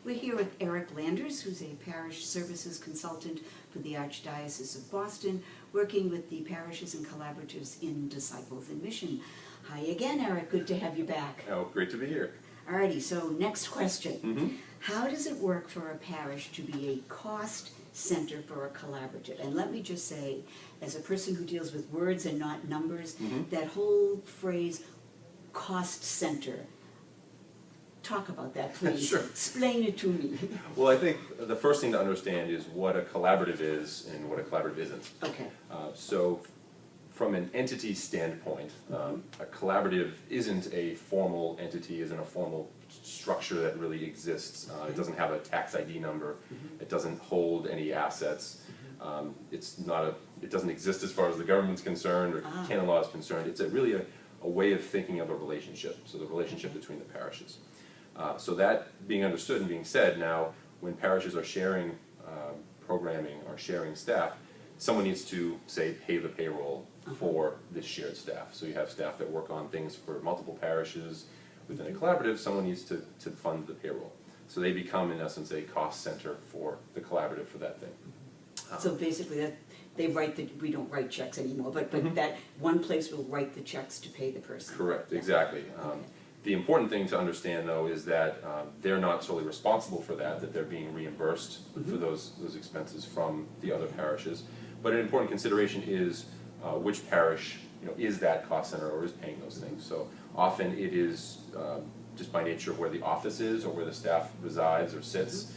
We're here with Eric Landers, who's a parish services consultant for the Archdiocese of Boston, working with the parishes and collaboratives in Disciples in Mission. Hi again, Eric. Good to have you back. Oh, great to be here. Alrighty, so next question. How does it work for a parish to be a cost center for a collaborative? And let me just say, as a person who deals with words and not numbers, that whole phrase, cost center, talk about that, please. Sure. Explain it to me. Well, I think the first thing to understand is what a collaborative is and what a collaborative isn't. Okay. So from an entity standpoint, a collaborative isn't a formal entity, isn't a formal structure that really exists. It doesn't have a tax ID number. It doesn't hold any assets. It doesn't exist as far as the government's concerned or canon law is concerned. It's really a way of thinking of a relationship, so the relationship between the parishes. So that being understood and being said, now when parishes are sharing programming or sharing staff, someone needs to, say, pay the payroll for this shared staff. So you have staff that work on things for multiple parishes. Within a collaborative, someone needs to fund the payroll. So they become, in essence, a cost center for the collaborative for that thing. So basically, that they we don't write checks anymore, but that one place will write the checks to pay the person. Correct, exactly. The important thing to understand, though, is that they're not solely responsible for that they're being reimbursed for those expenses from the other parishes. But an important consideration is which parish is that cost center or is paying those things. So often it is just by nature of where the office is or where the staff resides or sits.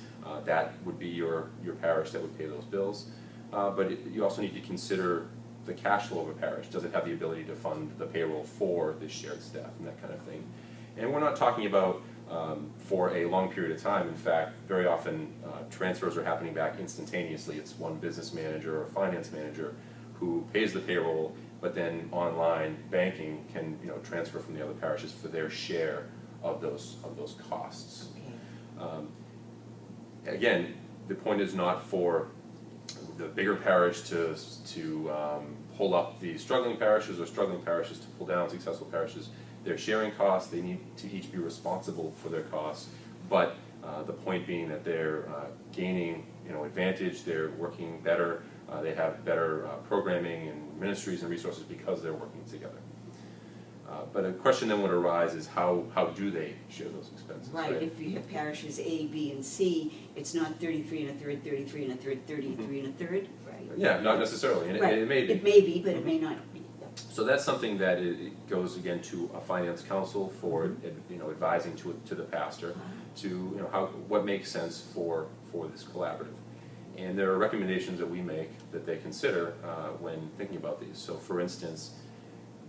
That would be your parish that would pay those bills. But you also need to consider the cash flow of a parish. Does it have the ability to fund the payroll for this shared staff and that kind of thing? And we're not talking about for a long period of time. In fact, very often transfers are happening back instantaneously. It's one business manager or finance manager who pays the payroll, but then online banking can transfer from the other parishes for their share of those costs. Again, the point is not for the bigger parish to pull up the struggling parishes or struggling parishes to pull down successful parishes. They're sharing costs. They need to each be responsible for their costs, but the point being that they're gaining advantage. They're working better. They have better programming and ministries and resources because they're working together. But a question then would arise is how do they share those expenses? Right. If you have parishes A, B, and C, it's not 33 and a third, 33 and a third, 33 and a third, right? Yeah, not necessarily, and right. It may be. It may be, but it may not be. So that's something that it goes again to a finance council for advising to the pastor to what makes sense for this collaborative. And there are recommendations that we make that they consider when thinking about these. So for instance,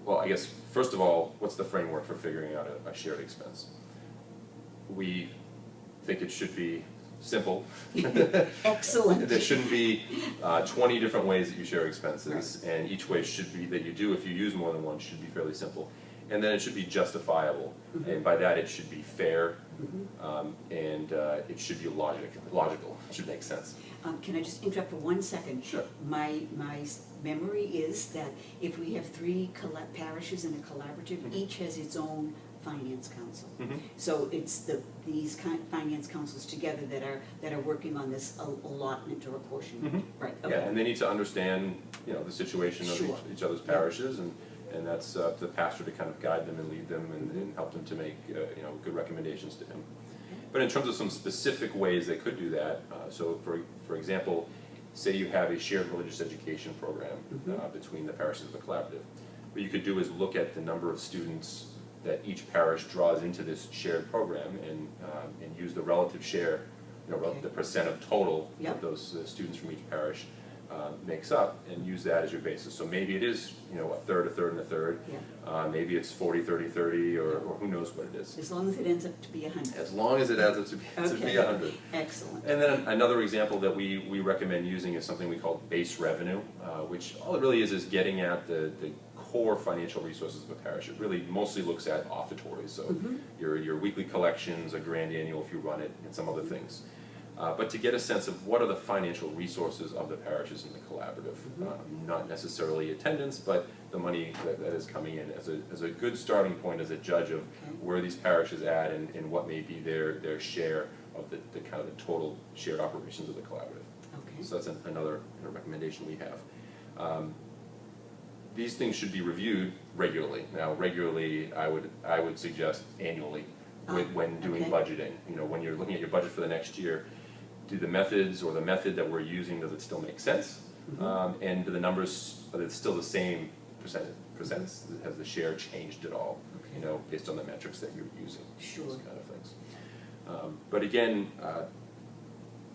well, I guess first of all, what's the framework for figuring out a shared expense? We think it should be simple. Excellent. There shouldn't be 20 different ways that you share expenses, and each way should be that you do, if you use more than one, should be fairly simple. And then it should be justifiable, and by that it should be fair, and it should be logical. It should make sense. Can I just interrupt for 1 second? Sure. My memory is that if we have 3 parishes in a collaborative, each has its own finance council. So it's these finance councils together that are working on this allotment or apportionment. Right. Okay. Yeah, and they need to understand the situation of each other's parishes, and that's the pastor to kind of guide them and lead them and help them to make good recommendations to him. But in terms of some specific ways they could do that, so for example, say you have a shared religious education program between the parishes of the collaborative. What you could do is look at the number of students that each parish draws into this shared program and use the relative share, the percent of total that those students from each parish makes up, and use that as your basis. So maybe it is a third, and a third. Maybe it's 40, 30, 30, or who knows what it is. As long as it ends up to be 100. As long as it adds up to be 100. Excellent. And then another example that we recommend using is something we call base revenue, which all it really is getting at the core financial resources of a parish. It really mostly looks at offertories, so your weekly collections, a grand annual if you run it, and some other things. But to get a sense of what are the financial resources of the parishes in the collaborative, not necessarily attendance, but the money that is coming in as a good starting point, as a judge of where these parishes at and what may be their share of the kind of the total shared operations of the collaborative. Okay. So that's another recommendation we have. These things should be reviewed regularly. Now, regularly, I would suggest annually when doing okay. budgeting. You know, when you're looking at your budget for the next year, do the methods or the method that we're using, does it still make sense? And do the numbers, are they still the same percents? Has the share changed at all? Okay. You know, based on the metrics that you're using. Sure. Those kind of things. But again,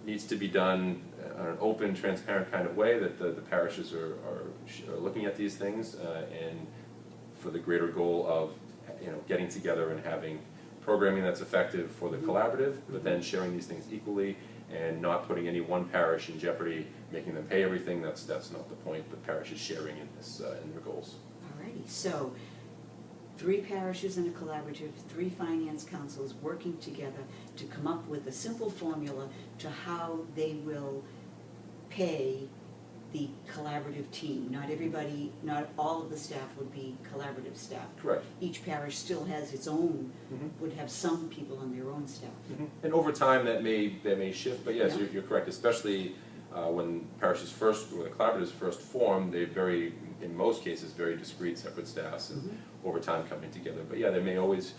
needs to be done in an open, transparent kind of way, that the parishes are looking at these things, and for the greater goal of, you know, getting together and having programming that's effective for the collaborative, but then sharing these things equally and not putting any one parish in jeopardy, making them pay everything. That's not the point. The parish is sharing in this in their goals. Alrighty, so 3 parishes in a collaborative, 3 finance councils working together to come up with a simple formula to how they will pay the collaborative team. Not everybody, not all of the staff would be collaborative staff. Correct. Each parish still has its own, would have some people on their own staff. And over time, that may shift, but yes, Yeah. you're correct, especially when parishes first, or the collaboratives first form, they're very, in most cases, very discrete, separate staffs, and over time coming together. But yeah, they may always,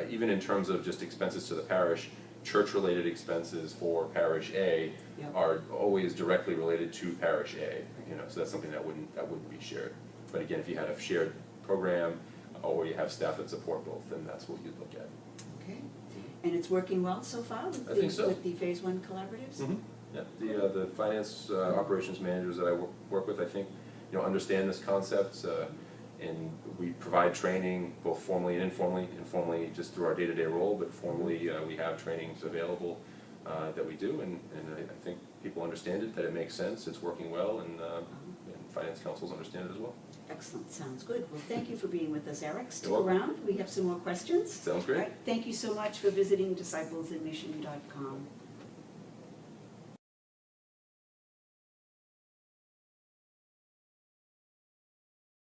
even in terms of just expenses to the parish, church-related expenses for parish A Yep. are always directly related to parish A, you know, so that's something that wouldn't be shared. But again, if you had a shared program, or you have staff that support both, then that's what you'd look at. Okay, and it's working well so far with I think so. with the Phase 1 collaboratives? Yeah, the finance operations managers that I work with, I think, you know, understand this concept, and we provide training both formally and informally. Informally, just through our day-to-day role, but formally, we have trainings available that we do, and I think people understand it, that it makes sense, it's working well, and finance councils understand it as well. Excellent, sounds good. Well, thank you for being with us, Eric. Stick You're welcome. around, we have some more questions. Sounds great. All right, thank you so much for visiting disciplesinmission.com.